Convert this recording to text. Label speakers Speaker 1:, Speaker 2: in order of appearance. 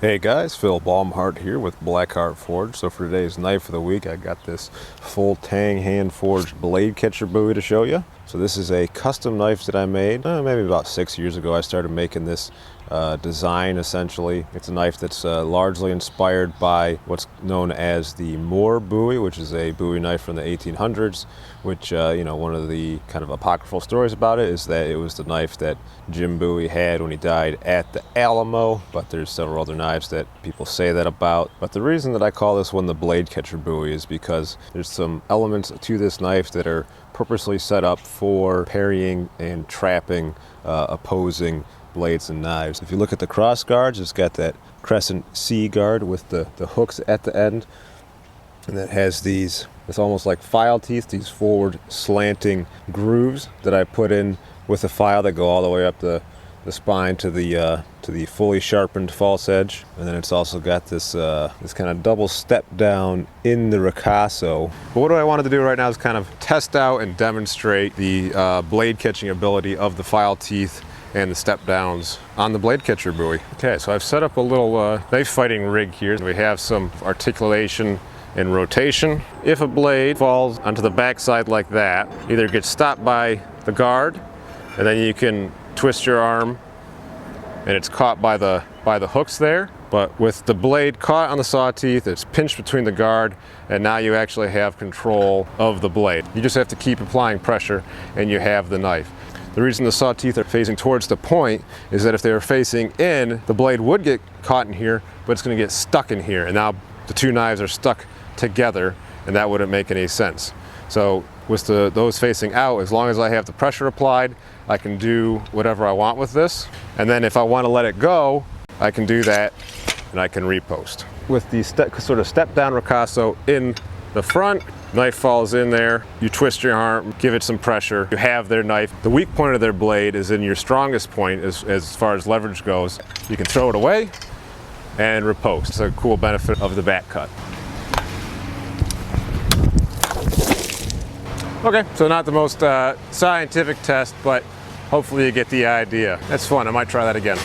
Speaker 1: Hey guys, Phil Baumhart here with Blackheart Forge. So for today's knife of the week, I got this full tang hand forged blade catcher Bowie to show you. So this is a custom knife that I made maybe about 6 years ago. I started making this design essentially. It's a knife that's largely inspired by what's known as the Moore Bowie, which is a Bowie knife from the 1800s, which one of the kind of apocryphal stories about it is that it was the knife that Jim Bowie had when he died at the Alamo, but there's several other knives that people say that about. But the reason that I call this one the blade catcher Bowie is because there's some elements to this knife that are purposely set up for parrying and trapping opposing blades and knives. If you look at the cross guards, it's got that crescent C guard with the hooks at the end, and it has these, it's almost like file teeth, these forward slanting grooves that I put in with the file that go all the way up the spine to the fully sharpened false edge. And then it's also got this this kind of double step down in the ricasso. But what I wanted to do right now is kind of test out and demonstrate the blade catching ability of the file teeth and the step downs on the blade catcher Bowie. Okay, so I've set up a little knife fighting rig here. We have some articulation and rotation. If a blade falls onto the backside like that, either gets stopped by the guard, and then you can twist your arm and it's caught by the hooks there. But with the blade caught on the saw teeth, it's pinched between the guard, and now you actually have control of the blade. You just have to keep applying pressure and you have the knife. The reason the saw teeth are facing towards the point is that if they were facing in, the blade would get caught in here, but it's going to get stuck in here. And now the two knives are stuck together, and that wouldn't make any sense. So with those facing out, as long as I have the pressure applied, I can do whatever I want with this. And then if I want to let it go, I can do that and I can repost. With the sort of step down ricasso in the front, knife falls in there, you twist your arm, give it some pressure, you have their knife. The weak point of their blade is in your strongest point as far as leverage goes. You can throw it away and repost. It's a cool benefit of the back cut. Okay, so not the most scientific test, but hopefully you get the idea. That's fun, I might try that again.